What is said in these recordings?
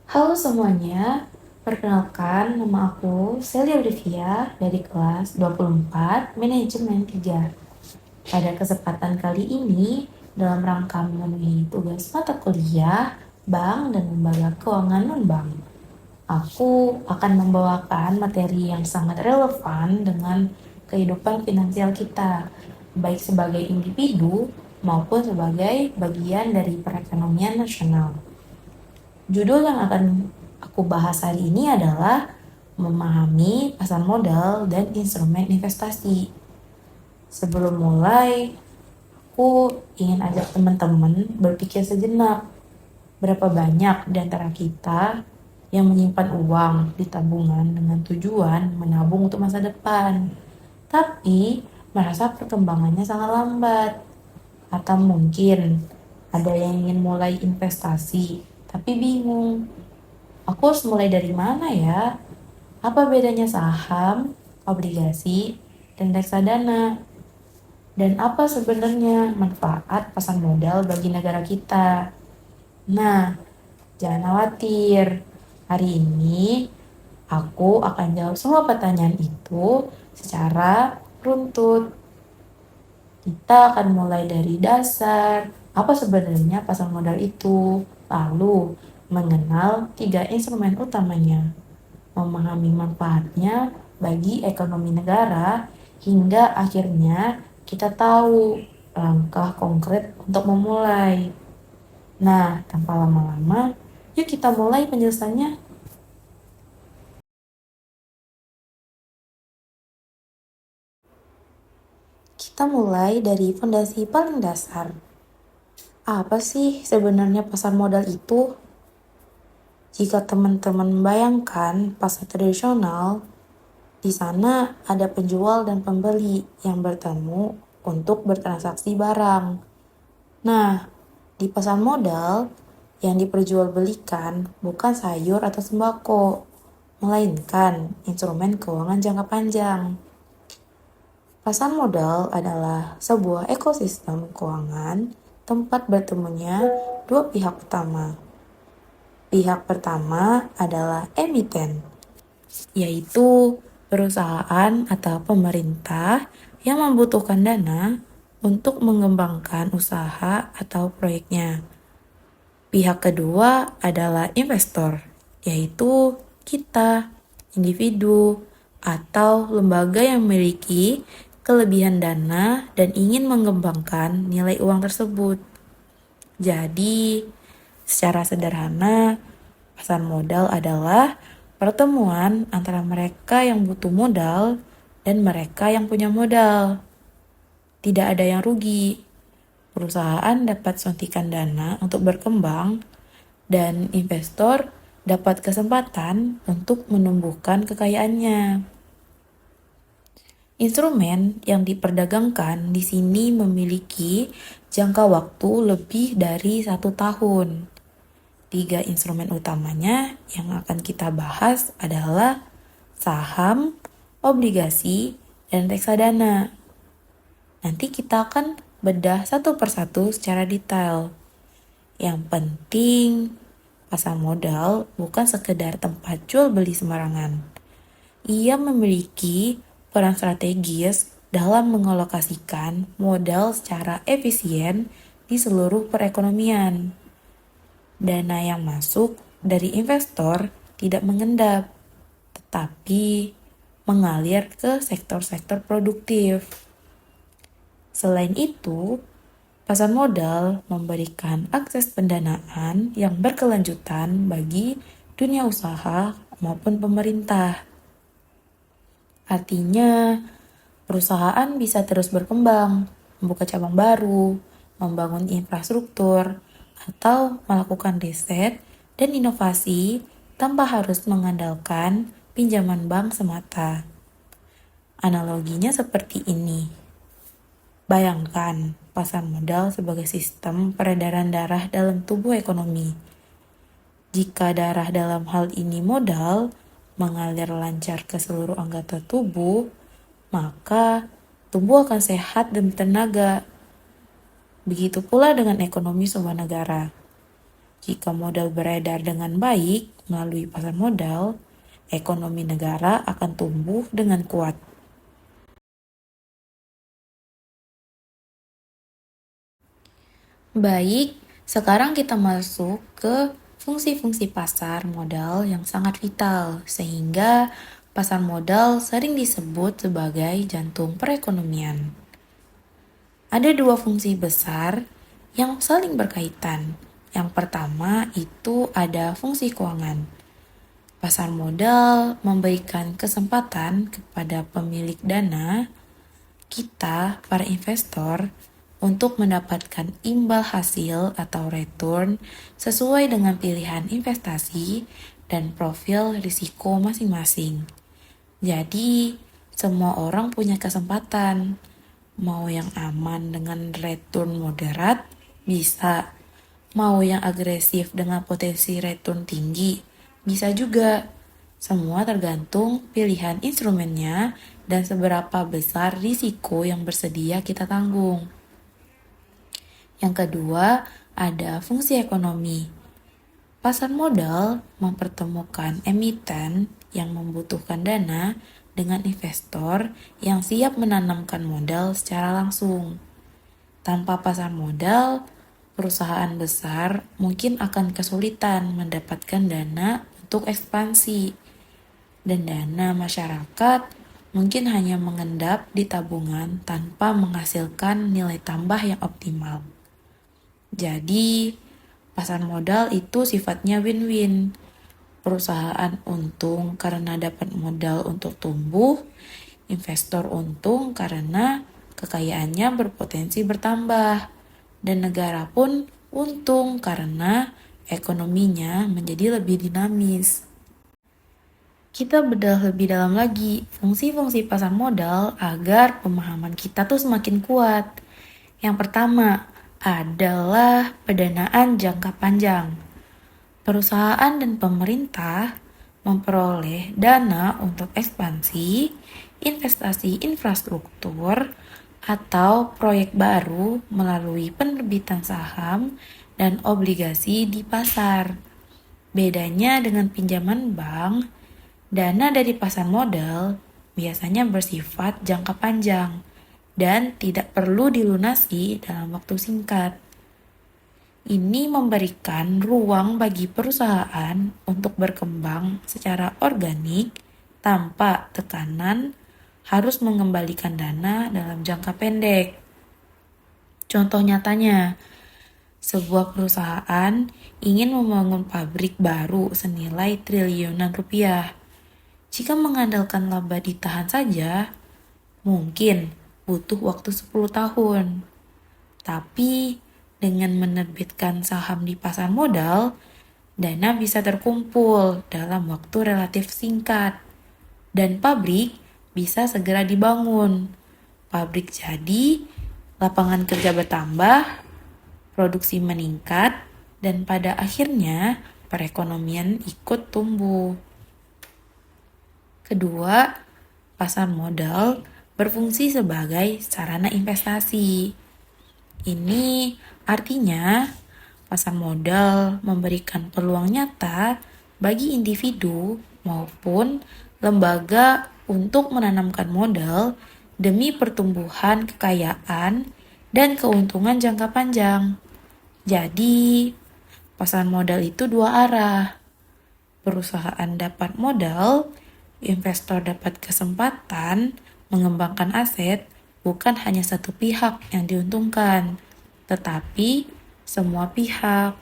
Halo semuanya, perkenalkan nama aku Celia Olivia dari kelas 24 Manajemen 3. Pada kesempatan kali ini, dalam rangka memenuhi tugas mata kuliah Bank dan Lembaga Keuangan Non-Bank, aku akan membawakan materi yang sangat relevan dengan kehidupan finansial kita, baik sebagai individu maupun sebagai bagian dari perekonomian nasional. Judul yang akan aku bahas hari ini adalah memahami pasar modal dan instrumen investasi. Sebelum mulai, aku ingin ajak teman-teman berpikir sejenak. Berapa banyak di antara kita yang menyimpan uang di tabungan dengan tujuan menabung untuk masa depan, tapi merasa perkembangannya sangat lambat. Atau mungkin ada yang ingin mulai investasi, tapi bingung. Aku harus mulai dari mana ya? Apa bedanya saham, obligasi, dan reksadana? Dan apa sebenarnya manfaat pasar modal bagi negara kita? Nah, jangan khawatir. Hari ini aku akan jawab semua pertanyaan itu secara runtut. Kita akan mulai dari dasar. Apa sebenarnya pasar modal itu? Lalu, mengenal 3 instrumen utamanya, memahami manfaatnya bagi ekonomi negara, hingga akhirnya kita tahu langkah konkret untuk memulai. Nah, tanpa lama-lama, yuk kita mulai penjelasannya. Kita mulai dari fondasi paling dasar. Apa sih sebenarnya pasar modal itu? Jika teman-teman membayangkan pasar tradisional, di sana ada penjual dan pembeli yang bertemu untuk bertransaksi barang. Nah, di pasar modal, yang diperjualbelikan bukan sayur atau sembako, melainkan instrumen keuangan jangka panjang. Pasar modal adalah sebuah ekosistem keuangan tempat bertemunya dua pihak utama. Pihak pertama adalah emiten, yaitu perusahaan atau pemerintah yang membutuhkan dana untuk mengembangkan usaha atau proyeknya. Pihak kedua adalah investor, yaitu kita, individu, atau lembaga yang memiliki kelebihan dana dan ingin mengembangkan nilai uang tersebut. Jadi, secara sederhana, pasar modal adalah pertemuan antara mereka yang butuh modal dan mereka yang punya modal. Tidak ada yang rugi. Perusahaan dapat suntikan dana untuk berkembang, dan investor dapat kesempatan untuk menumbuhkan kekayaannya. Instrumen yang diperdagangkan di sini memiliki jangka waktu lebih dari 1 tahun. 3 instrumen utamanya yang akan kita bahas adalah saham, obligasi, dan reksadana. Nanti kita akan bedah satu persatu secara detail. Yang penting, pasar modal bukan sekedar tempat jual beli sembarangan. Ia memiliki peran strategis dalam mengalokasikan modal secara efisien di seluruh perekonomian. Dana yang masuk dari investor tidak mengendap, tetapi mengalir ke sektor-sektor produktif. Selain itu, pasar modal memberikan akses pendanaan yang berkelanjutan bagi dunia usaha maupun pemerintah. Artinya, perusahaan bisa terus berkembang, membuka cabang baru, membangun infrastruktur, atau melakukan riset dan inovasi tanpa harus mengandalkan pinjaman bank semata. Analoginya seperti ini. Bayangkan pasar modal sebagai sistem peredaran darah dalam tubuh ekonomi. Jika darah dalam hal ini modal mengalir lancar ke seluruh anggota tubuh, maka tubuh akan sehat dan tenaga. Begitu pula dengan ekonomi sebuah negara. Jika modal beredar dengan baik melalui pasar modal, ekonomi negara akan tumbuh dengan kuat. Baik, sekarang kita masuk ke fungsi-fungsi pasar modal yang sangat vital, sehingga pasar modal sering disebut sebagai jantung perekonomian. Ada dua fungsi besar yang saling berkaitan. Yang pertama itu ada fungsi keuangan. Pasar modal memberikan kesempatan kepada pemilik dana, kita, para investor, untuk mendapatkan imbal hasil atau return sesuai dengan pilihan investasi dan profil risiko masing-masing. Jadi, semua orang punya kesempatan. Mau yang aman dengan return moderat, bisa. Mau yang agresif dengan potensi return tinggi, bisa juga. Semua tergantung pilihan instrumennya dan seberapa besar risiko yang bersedia kita tanggung. Yang kedua, ada fungsi ekonomi. Pasar modal mempertemukan emiten yang membutuhkan dana dengan investor yang siap menanamkan modal secara langsung. Tanpa pasar modal, perusahaan besar mungkin akan kesulitan mendapatkan dana untuk ekspansi, dan dana masyarakat mungkin hanya mengendap di tabungan tanpa menghasilkan nilai tambah yang optimal. Jadi, pasar modal itu sifatnya win-win. Perusahaan untung karena dapat modal untuk tumbuh, investor untung karena kekayaannya berpotensi bertambah, dan negara pun untung karena ekonominya menjadi lebih dinamis. Kita bedah lebih dalam lagi fungsi-fungsi pasar modal agar pemahaman kita tuh semakin kuat. Yang pertama adalah pendanaan jangka panjang. Perusahaan dan pemerintah memperoleh dana untuk ekspansi, investasi infrastruktur, atau proyek baru melalui penerbitan saham dan obligasi di pasar. Bedanya dengan pinjaman bank, dana dari pasar modal biasanya bersifat jangka panjang dan tidak perlu dilunasi dalam waktu singkat. Ini memberikan ruang bagi perusahaan untuk berkembang secara organik tanpa tekanan harus mengembalikan dana dalam jangka pendek. Contoh nyatanya, sebuah perusahaan ingin membangun pabrik baru senilai triliunan rupiah. Jika mengandalkan laba ditahan saja, mungkin butuh waktu 10 tahun. Tapi dengan menerbitkan saham di pasar modal, dana bisa terkumpul dalam waktu relatif singkat. Dan pabrik bisa segera dibangun. Pabrik jadi, lapangan kerja bertambah, produksi meningkat, dan pada akhirnya perekonomian ikut tumbuh. Kedua, pasar modal berfungsi sebagai sarana investasi. Ini artinya pasar modal memberikan peluang nyata bagi individu maupun lembaga untuk menanamkan modal demi pertumbuhan kekayaan dan keuntungan jangka panjang. Jadi, pasar modal itu dua arah. Perusahaan dapat modal, investor dapat kesempatan mengembangkan aset, bukan hanya satu pihak yang diuntungkan, tetapi semua pihak.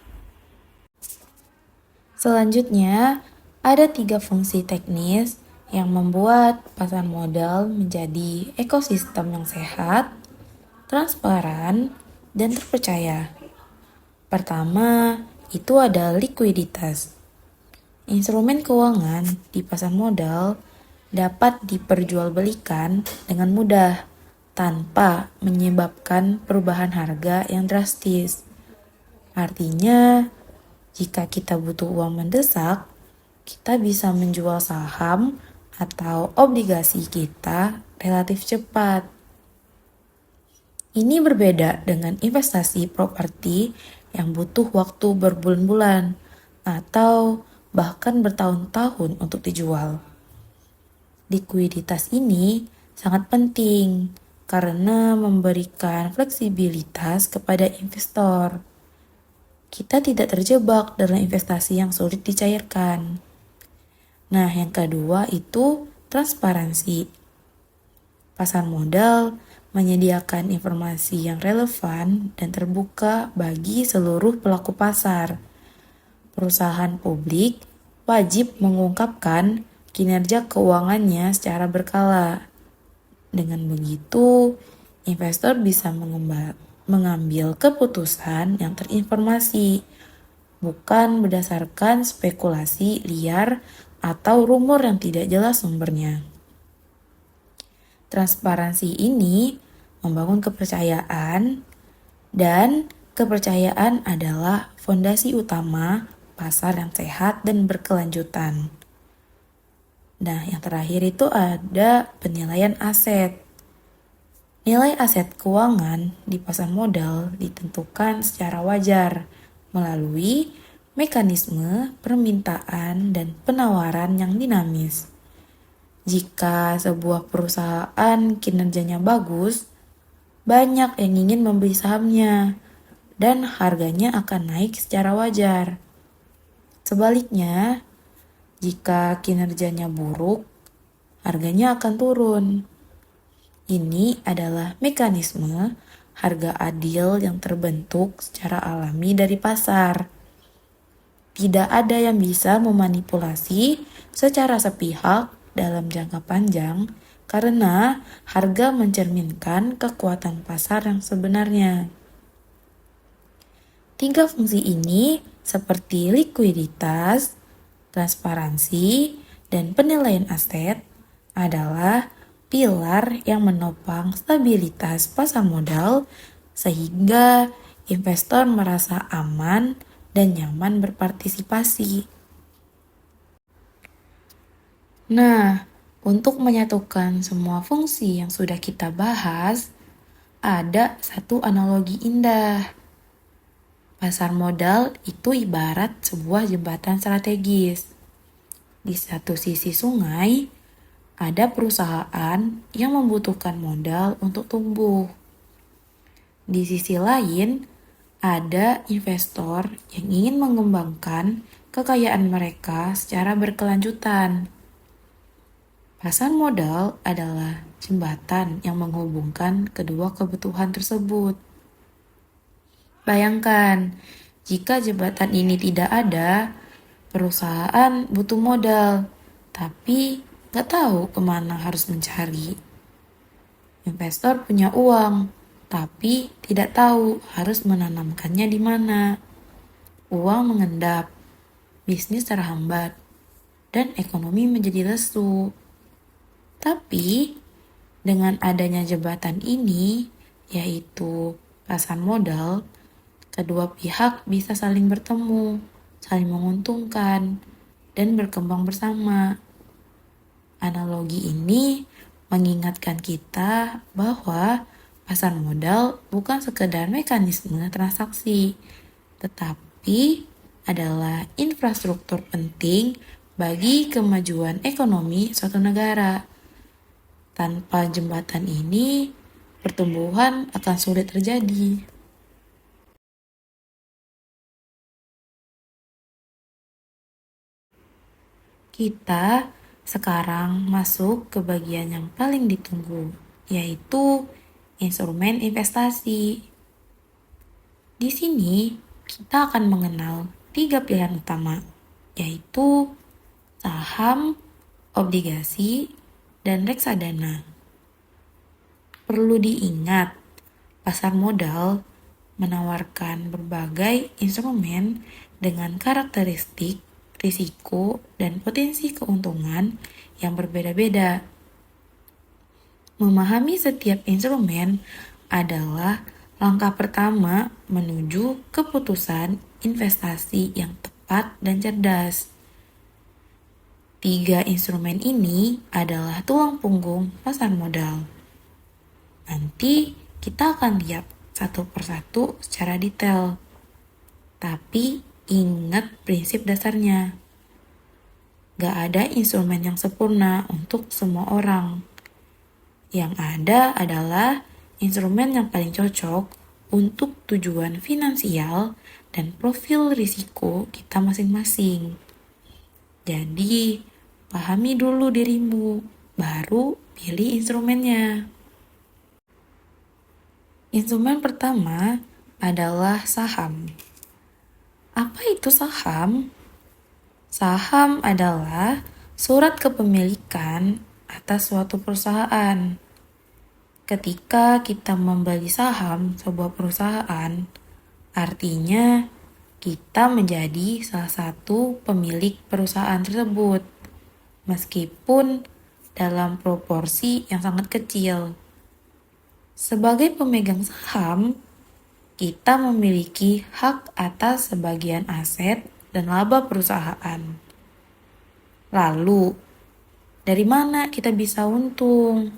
Selanjutnya, ada 3 fungsi teknis yang membuat pasar modal menjadi ekosistem yang sehat, transparan, dan terpercaya. Pertama, itu ada likuiditas. Instrumen keuangan di pasar modal dapat diperjualbelikan dengan mudah tanpa menyebabkan perubahan harga yang drastis. Artinya, jika kita butuh uang mendesak, kita bisa menjual saham atau obligasi kita relatif cepat. Ini berbeda dengan investasi properti yang butuh waktu berbulan-bulan atau bahkan bertahun-tahun untuk dijual. Likuiditas ini sangat penting karena memberikan fleksibilitas kepada investor. Kita tidak terjebak dalam investasi yang sulit dicairkan. Nah, yang kedua itu transparansi. Pasar modal menyediakan informasi yang relevan dan terbuka bagi seluruh pelaku pasar. Perusahaan publik wajib mengungkapkan kinerja keuangannya secara berkala. Dengan begitu, investor bisa mengambil keputusan yang terinformasi, bukan berdasarkan spekulasi liar atau rumor yang tidak jelas sumbernya. Transparansi ini membangun kepercayaan, dan kepercayaan adalah fondasi utama pasar yang sehat dan berkelanjutan. Nah, yang terakhir itu ada penilaian aset. Nilai aset keuangan di pasar modal ditentukan secara wajar melalui mekanisme permintaan dan penawaran yang dinamis. Jika sebuah perusahaan kinerjanya bagus, banyak yang ingin membeli sahamnya dan harganya akan naik secara wajar. Sebaliknya, jika kinerjanya buruk, harganya akan turun. Ini adalah mekanisme harga adil yang terbentuk secara alami dari pasar. Tidak ada yang bisa memanipulasi secara sepihak dalam jangka panjang karena harga mencerminkan kekuatan pasar yang sebenarnya. 3 fungsi ini seperti likuiditas, transparansi, dan penilaian aset adalah pilar yang menopang stabilitas pasar modal sehingga investor merasa aman dan nyaman berpartisipasi. Nah, untuk menyatukan semua fungsi yang sudah kita bahas, ada satu analogi indah. Pasar modal itu ibarat sebuah jembatan strategis. Di satu sisi sungai, ada perusahaan yang membutuhkan modal untuk tumbuh. Di sisi lain, ada investor yang ingin mengembangkan kekayaan mereka secara berkelanjutan. Pasar modal adalah jembatan yang menghubungkan kedua kebutuhan tersebut. Bayangkan, jika jembatan ini tidak ada, perusahaan butuh modal, tapi nggak tahu kemana harus mencari. Investor punya uang, tapi tidak tahu harus menanamkannya di mana. Uang mengendap, bisnis terhambat, dan ekonomi menjadi lesu. Tapi, dengan adanya jembatan ini, yaitu pasar modal, kedua pihak bisa saling bertemu, saling menguntungkan, dan berkembang bersama. Analogi ini mengingatkan kita bahwa pasar modal bukan sekedar mekanisme transaksi, tetapi adalah infrastruktur penting bagi kemajuan ekonomi suatu negara. Tanpa jembatan ini, pertumbuhan akan sulit terjadi. Kita sekarang masuk ke bagian yang paling ditunggu, yaitu instrumen investasi. Di sini, kita akan mengenal 3 pilihan utama, yaitu saham, obligasi, dan reksadana. Perlu diingat, pasar modal menawarkan berbagai instrumen dengan karakteristik risiko, dan potensi keuntungan yang berbeda-beda. Memahami setiap instrumen adalah langkah pertama menuju keputusan investasi yang tepat dan cerdas. 3 instrumen ini adalah tulang punggung pasar modal. Nanti kita akan lihat satu persatu secara detail. Tapi ingat prinsip dasarnya. Gak ada instrumen yang sempurna untuk semua orang. Yang ada adalah instrumen yang paling cocok untuk tujuan finansial dan profil risiko kita masing-masing. Jadi, pahami dulu dirimu, baru pilih instrumennya. Instrumen pertama adalah saham. Apa itu saham? Saham adalah surat kepemilikan atas suatu perusahaan. Ketika kita membeli saham sebuah perusahaan, artinya kita menjadi salah satu pemilik perusahaan tersebut, meskipun dalam proporsi yang sangat kecil. Sebagai pemegang saham, kita memiliki hak atas sebagian aset dan laba perusahaan. Lalu, dari mana kita bisa untung?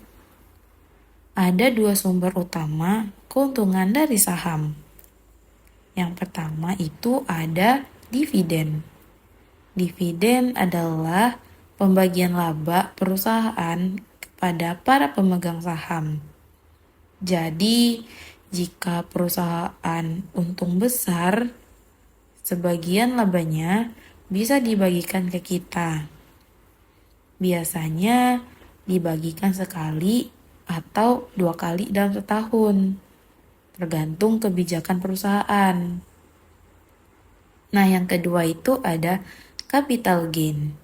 Ada dua sumber utama keuntungan dari saham. Yang pertama itu ada dividen. Dividen adalah pembagian laba perusahaan kepada para pemegang saham. Jadi, jika perusahaan untung besar, sebagian labanya bisa dibagikan ke kita. Biasanya dibagikan sekali atau 2 kali dalam setahun, tergantung kebijakan perusahaan. Nah, yang kedua itu ada capital gain.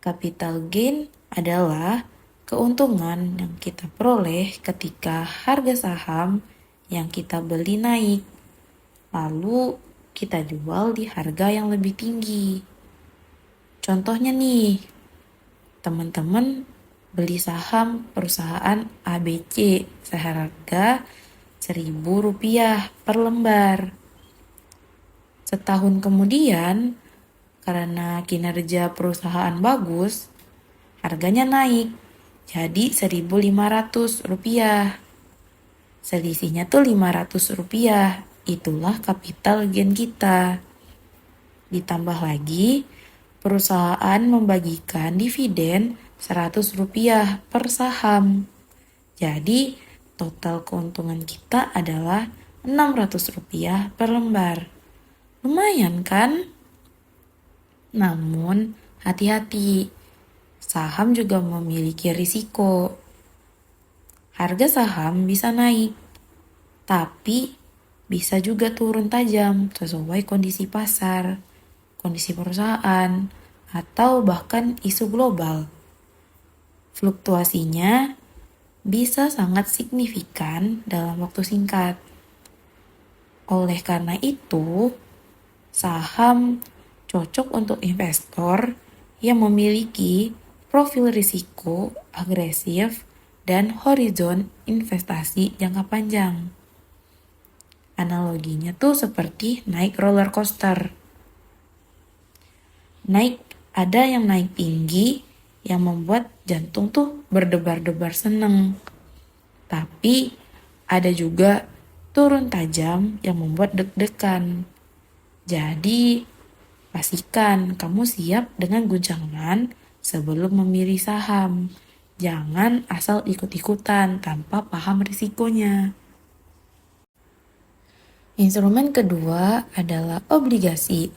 Capital gain adalah keuntungan yang kita peroleh ketika harga saham yang kita beli naik, lalu kita jual di harga yang lebih tinggi. Contohnya nih, teman-teman beli saham perusahaan ABC seharga Rp1.000 per lembar. Setahun kemudian, karena kinerja perusahaan bagus, harganya naik jadi Rp1.500. Selisihnya tuh Rp500. Itulah capital gain kita. Ditambah lagi, perusahaan membagikan dividen Rp100 per saham. Jadi, total keuntungan kita adalah Rp600 per lembar. Lumayan kan? Namun, hati-hati. Saham juga memiliki risiko. Harga saham bisa naik, tapi bisa juga turun tajam sesuai kondisi pasar, kondisi perusahaan, atau bahkan isu global. Fluktuasinya bisa sangat signifikan dalam waktu singkat. Oleh karena itu, saham cocok untuk investor yang memiliki profil risiko agresif dan horizon investasi jangka panjang. Analoginya tuh seperti naik roller coaster. Ada yang naik tinggi yang membuat jantung tuh berdebar-debar seneng. Tapi ada juga turun tajam yang membuat deg-degan. Jadi, pastikan kamu siap dengan guncangan sebelum memilih saham. Jangan asal ikut-ikutan tanpa paham risikonya. Instrumen kedua adalah obligasi.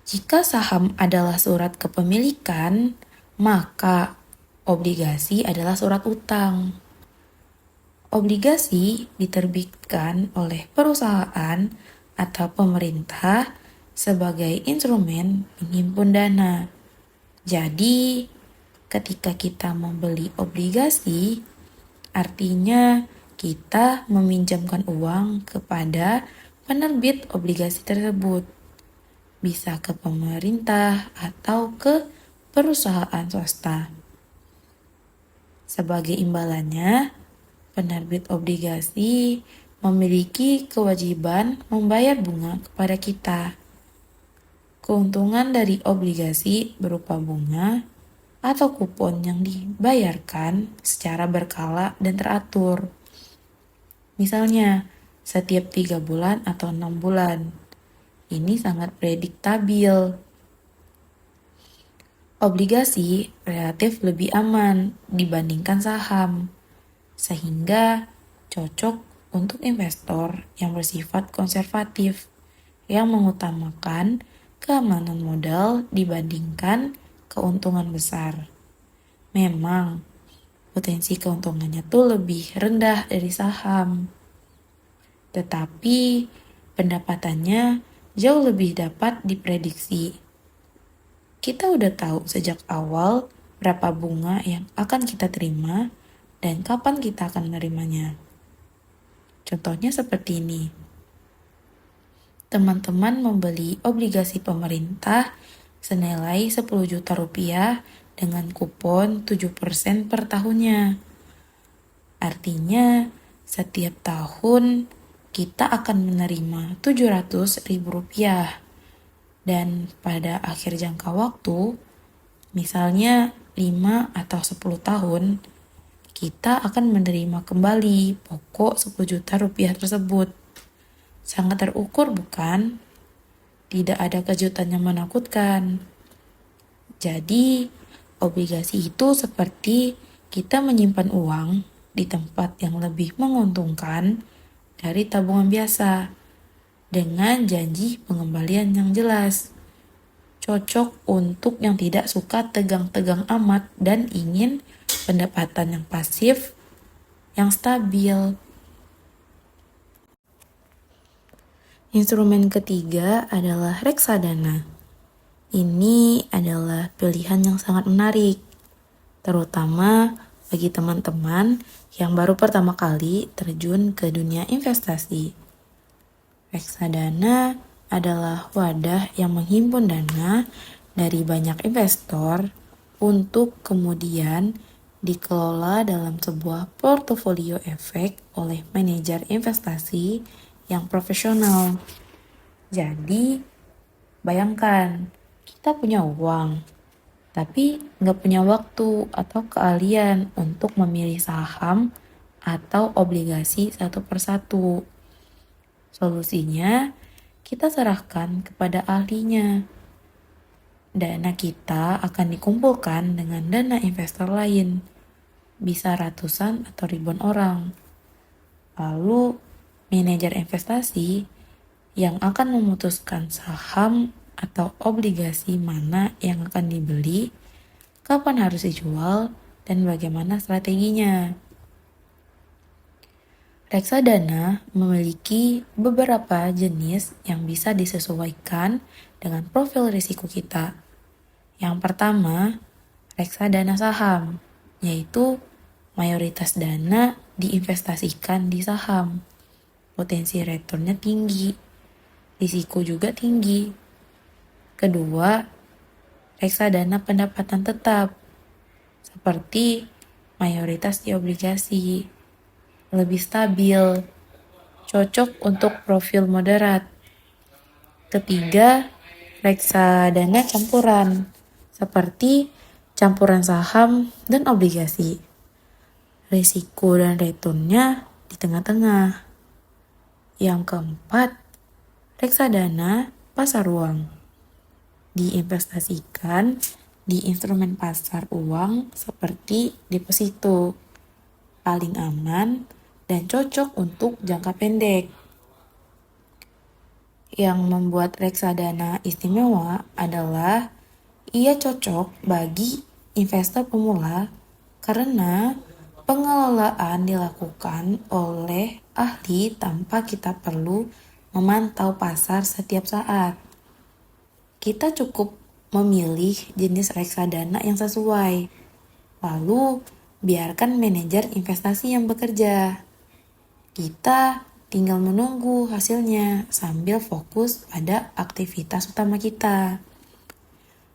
Jika saham adalah surat kepemilikan, maka obligasi adalah surat utang. Obligasi diterbitkan oleh perusahaan atau pemerintah sebagai instrumen menghimpun dana. Jadi, ketika kita membeli obligasi, artinya kita meminjamkan uang kepada penerbit obligasi tersebut. Bisa ke pemerintah atau ke perusahaan swasta. Sebagai imbalannya, penerbit obligasi memiliki kewajiban membayar bunga kepada kita. Keuntungan dari obligasi berupa bunga atau kupon yang dibayarkan secara berkala dan teratur. Misalnya, setiap 3 bulan atau 6 bulan. Ini sangat prediktabil. Obligasi relatif lebih aman dibandingkan saham, sehingga cocok untuk investor yang bersifat konservatif, yang mengutamakan keamanan modal dibandingkan keuntungan besar. Memang, potensi keuntungannya tuh lebih rendah dari saham, tetapi pendapatannya jauh lebih dapat diprediksi. Kita udah tahu sejak awal berapa bunga yang akan kita terima dan kapan kita akan menerimanya. Contohnya seperti ini. Teman-teman membeli obligasi pemerintah senilai 10 juta rupiah dengan kupon 7% per tahunnya. Artinya, setiap tahun kita akan menerima 700 ribu rupiah. Dan pada akhir jangka waktu, misalnya 5 atau 10 tahun, kita akan menerima kembali pokok 10 juta rupiah tersebut. Sangat terukur bukan? Tidak ada kejutan yang menakutkan. Jadi, obligasi itu seperti kita menyimpan uang di tempat yang lebih menguntungkan dari tabungan biasa, dengan janji pengembalian yang jelas. Cocok untuk yang tidak suka tegang-tegang amat dan ingin pendapatan yang pasif, yang stabil. Instrumen ketiga adalah reksadana. Ini adalah pilihan yang sangat menarik, terutama bagi teman-teman yang baru pertama kali terjun ke dunia investasi. Reksadana adalah wadah yang menghimpun dana dari banyak investor untuk kemudian dikelola dalam sebuah portofolio efek oleh manajer investasi yang profesional. Jadi, bayangkan, kita punya uang, tapi nggak punya waktu atau keahlian untuk memilih saham atau obligasi satu persatu. Solusinya, kita serahkan kepada ahlinya. Dana kita akan dikumpulkan dengan dana investor lain, bisa ratusan atau ribuan orang. Lalu, manajer investasi yang akan memutuskan saham atau obligasi mana yang akan dibeli, kapan harus dijual, dan bagaimana strateginya. Reksadana memiliki beberapa jenis yang bisa disesuaikan dengan profil risiko kita. Yang pertama, reksadana saham, yaitu mayoritas dana diinvestasikan di saham. Potensi returnnya tinggi, risiko juga tinggi. Kedua, reksadana pendapatan tetap, seperti mayoritas di obligasi, lebih stabil, cocok untuk profil moderat. Ketiga, reksadana campuran, seperti campuran saham dan obligasi. Risiko dan returnnya di tengah-tengah. Yang keempat, reksadana pasar uang, diinvestasikan di instrumen pasar uang seperti deposito, paling aman dan cocok untuk jangka pendek. Yang membuat reksadana istimewa adalah ia cocok bagi investor pemula karena pengelolaan dilakukan oleh ahli tanpa kita perlu memantau pasar setiap saat. Kita cukup memilih jenis reksadana yang sesuai, lalu biarkan manajer investasi yang bekerja. Kita tinggal menunggu hasilnya sambil fokus pada aktivitas utama kita.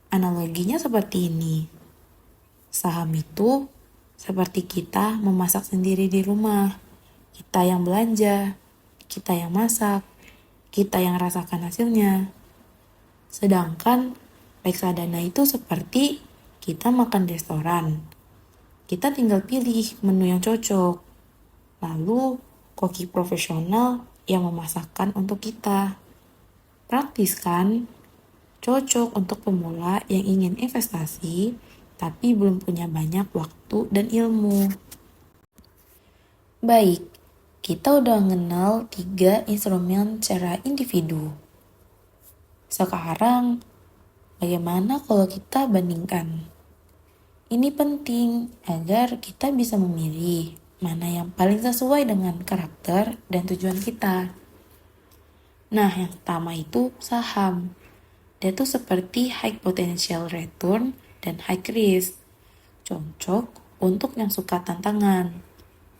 Analoginya seperti ini. Saham itu seperti kita memasak sendiri di rumah. Kita yang belanja, kita yang masak, kita yang rasakan hasilnya. Sedangkan reksadana itu seperti kita makan di restoran. Kita tinggal pilih menu yang cocok. Lalu, koki profesional yang memasakkan untuk kita. Praktis kan? Cocok untuk pemula yang ingin investasi tapi belum punya banyak waktu dan ilmu. Baik, kita udah mengenal 3 instrumen secara individu. Sekarang, bagaimana kalau kita bandingkan? Ini penting agar kita bisa memilih mana yang paling sesuai dengan karakter dan tujuan kita. Nah, yang pertama itu saham. Dia tuh seperti high potential return dan high risk. Cocok untuk yang suka tantangan,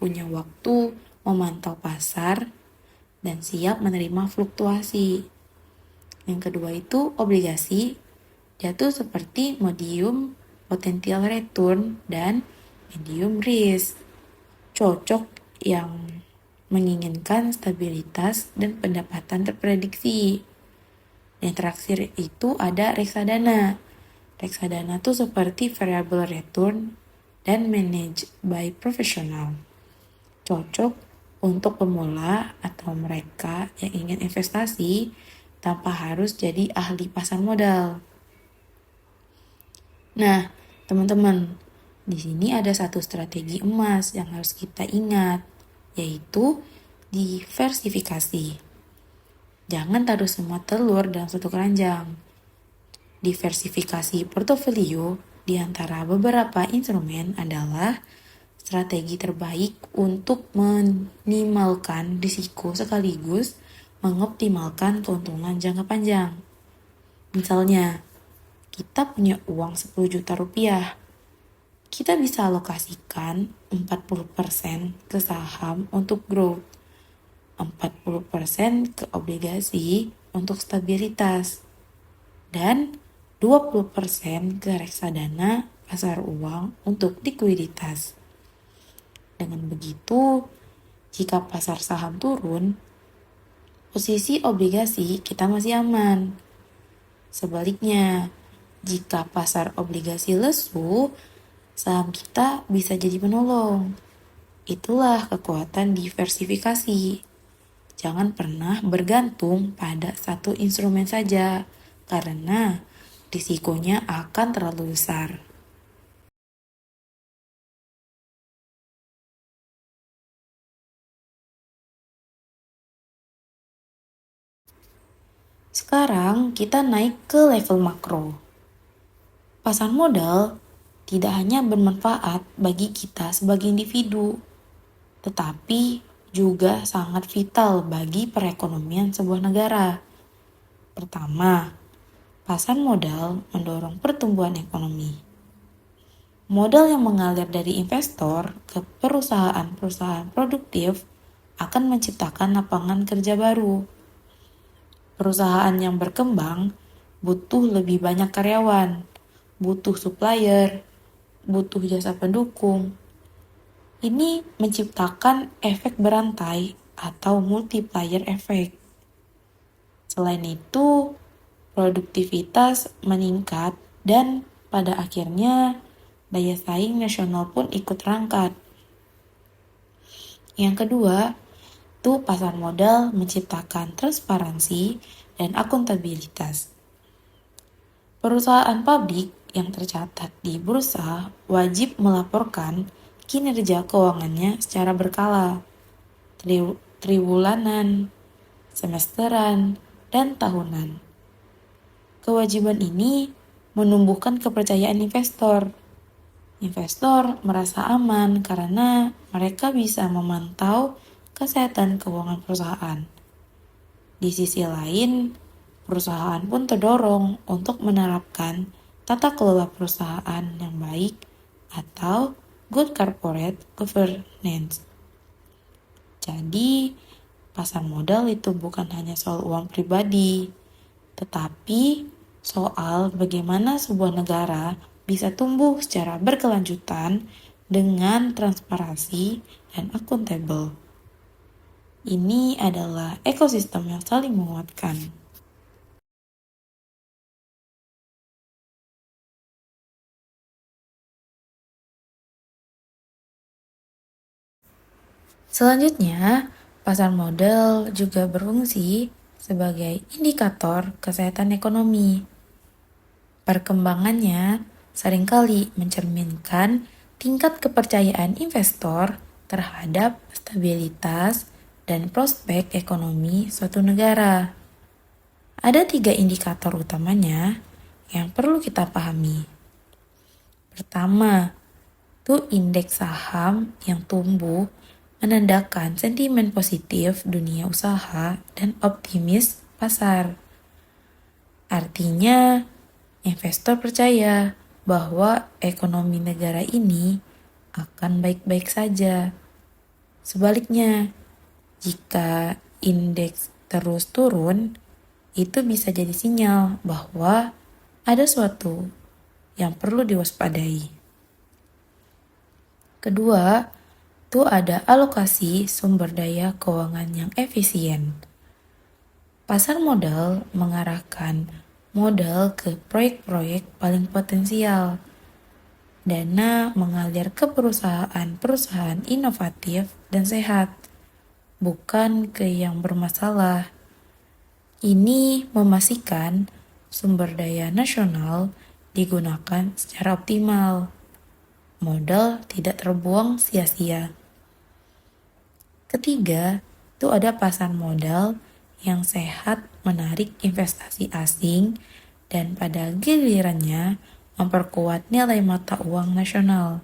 punya waktu memantau pasar, dan siap menerima fluktuasi. Yang kedua itu obligasi. Dia tuh seperti medium potential return dan medium risk. Cocok yang menginginkan stabilitas dan pendapatan terprediksi. Yang terakhir itu ada reksadana. Reksadana tuh seperti variable return dan managed by professional. Cocok untuk pemula atau mereka yang ingin investasi tanpa harus jadi ahli pasar modal. Nah, teman-teman, di sini ada satu strategi emas yang harus kita ingat, yaitu diversifikasi. Jangan taruh semua telur dalam satu keranjang. Diversifikasi portofolio di antara beberapa instrumen adalah strategi terbaik untuk meminimalkan risiko sekaligus mengoptimalkan keuntungan jangka panjang. Misalnya, kita punya uang 10 juta rupiah. Kita bisa alokasikan 40% ke saham untuk growth, 40% ke obligasi untuk stabilitas, dan 20% ke reksadana pasar uang untuk likuiditas. Dengan begitu, jika pasar saham turun, posisi obligasi kita masih aman. Sebaliknya, jika pasar obligasi lesu, saham kita bisa jadi penolong. Itulah kekuatan diversifikasi. Jangan pernah bergantung pada satu instrumen saja, karena risikonya akan terlalu besar. Sekarang kita naik ke level makro. Pasar modal tidak hanya bermanfaat bagi kita sebagai individu, tetapi juga sangat vital bagi perekonomian sebuah negara. Pertama, pasar modal mendorong pertumbuhan ekonomi. Modal yang mengalir dari investor ke perusahaan-perusahaan produktif akan menciptakan lapangan kerja baru. Perusahaan yang berkembang butuh lebih banyak karyawan, butuh supplier, butuh jasa pendukung. Ini menciptakan efek berantai atau multiplier effect. Selain itu, produktivitas meningkat dan pada akhirnya daya saing nasional pun ikut terangkat. Yang kedua, itu pasar modal menciptakan transparansi dan akuntabilitas. Perusahaan publik yang tercatat di bursa wajib melaporkan kinerja keuangannya secara berkala, triwulanan, semesteran, dan tahunan. Kewajiban ini menumbuhkan kepercayaan investor. Investor merasa aman karena mereka bisa memantau kesehatan keuangan perusahaan. Di sisi lain, perusahaan pun terdorong untuk menerapkan tata kelola perusahaan yang baik atau good corporate governance. Jadi, pasar modal itu bukan hanya soal uang pribadi, tetapi soal bagaimana sebuah negara bisa tumbuh secara berkelanjutan dengan transparansi dan akuntabel. Ini adalah ekosistem yang saling menguatkan. Selanjutnya, pasar modal juga berfungsi sebagai indikator kesehatan ekonomi. Perkembangannya seringkali mencerminkan tingkat kepercayaan investor terhadap stabilitas dan prospek ekonomi suatu negara. Ada 3 indikator utamanya yang perlu kita pahami. Pertama, itu indeks saham yang tumbuh menandakan sentimen positif dunia usaha dan optimis pasar. Artinya, investor percaya bahwa ekonomi negara ini akan baik-baik saja. Sebaliknya, jika indeks terus turun, itu bisa jadi sinyal bahwa ada suatu yang perlu diwaspadai. Kedua, itu ada alokasi sumber daya keuangan yang efisien. Pasar modal mengarahkan modal ke proyek-proyek paling potensial. Dana mengalir ke perusahaan-perusahaan inovatif dan sehat, bukan ke yang bermasalah. Ini memastikan sumber daya nasional digunakan secara optimal. Modal tidak terbuang sia-sia. Ketiga, itu ada pasar modal yang sehat menarik investasi asing dan pada gilirannya memperkuat nilai mata uang nasional.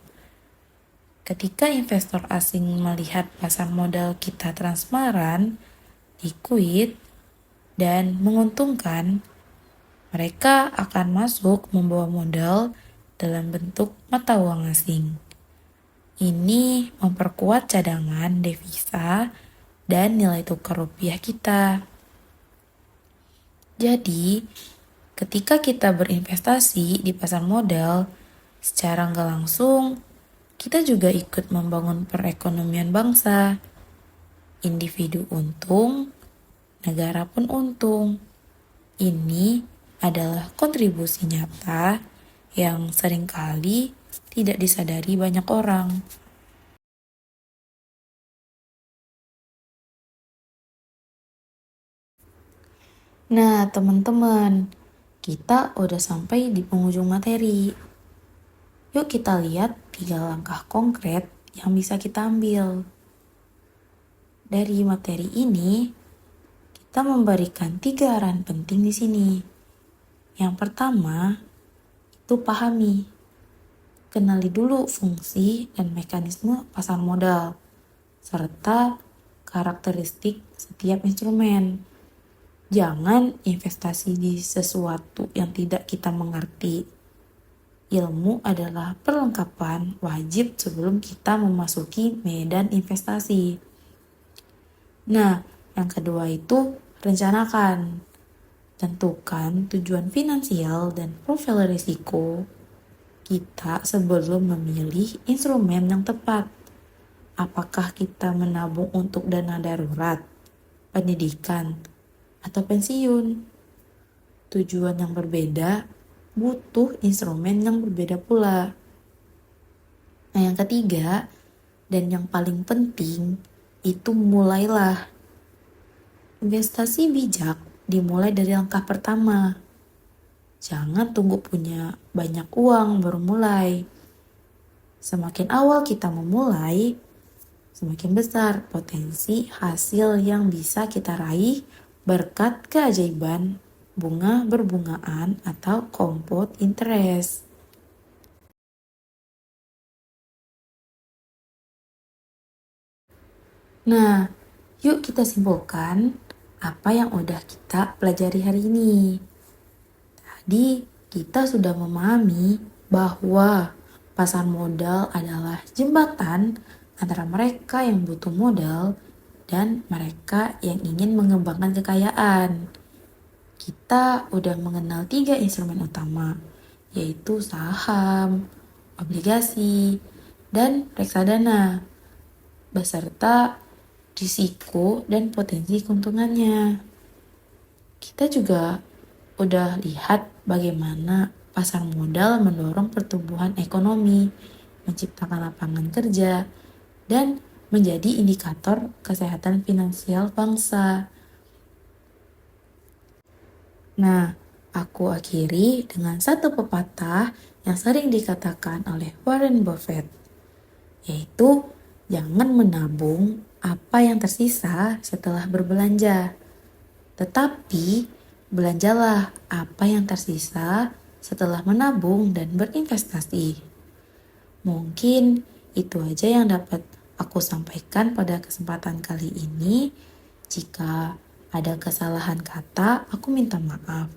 Ketika investor asing melihat pasar modal kita transparan, liquid, dan menguntungkan, mereka akan masuk membawa modal dalam bentuk mata uang asing. Ini memperkuat cadangan devisa dan nilai tukar rupiah kita. Jadi, ketika kita berinvestasi di pasar modal, secara nggak langsung, kita juga ikut membangun perekonomian bangsa. Individu untung, negara pun untung. Ini adalah kontribusi nyata yang seringkali tidak disadari banyak orang. Nah, teman-teman, kita udah sampai di penghujung materi. Yuk kita lihat 3 langkah konkret yang bisa kita ambil. Dari materi ini, kita memberikan 3 arahan penting di sini. Yang pertama, itu pahami. Kenali dulu fungsi dan mekanisme pasar modal, serta karakteristik setiap instrumen. Jangan investasi di sesuatu yang tidak kita mengerti. Ilmu adalah perlengkapan wajib sebelum kita memasuki medan investasi. Nah, yang kedua itu rencanakan. Tentukan tujuan finansial dan profil risiko kita sebelum memilih instrumen yang tepat. Apakah kita menabung untuk dana darurat, pendidikan, atau pensiun? Tujuan yang berbeda butuh instrumen yang berbeda pula. Nah, yang ketiga dan yang paling penting itu mulailah. Investasi bijak dimulai dari langkah pertama. Jangan tunggu punya banyak uang baru mulai. Semakin awal kita memulai, semakin besar potensi hasil yang bisa kita raih berkat keajaiban bunga berbungaan atau compound interest. Nah, yuk kita simpulkan apa yang udah kita pelajari hari ini. Tadi kita sudah memahami bahwa pasar modal adalah jembatan antara mereka yang butuh modal dan mereka yang ingin mengembangkan kekayaan. Kita udah mengenal 3 instrumen utama, yaitu saham, obligasi, dan reksadana, beserta risiko dan potensi keuntungannya. Kita juga udah lihat bagaimana pasar modal mendorong pertumbuhan ekonomi, menciptakan lapangan kerja, dan menjadi indikator kesehatan finansial bangsa. Nah, aku akhiri dengan satu pepatah yang sering dikatakan oleh Warren Buffett, yaitu jangan menabung apa yang tersisa setelah berbelanja, tetapi belanjalah apa yang tersisa setelah menabung dan berinvestasi. Mungkin itu aja yang dapat aku sampaikan pada kesempatan kali ini. Jika ada kesalahan kata, aku minta maaf.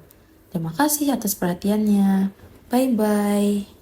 Terima kasih atas perhatiannya. Bye-bye.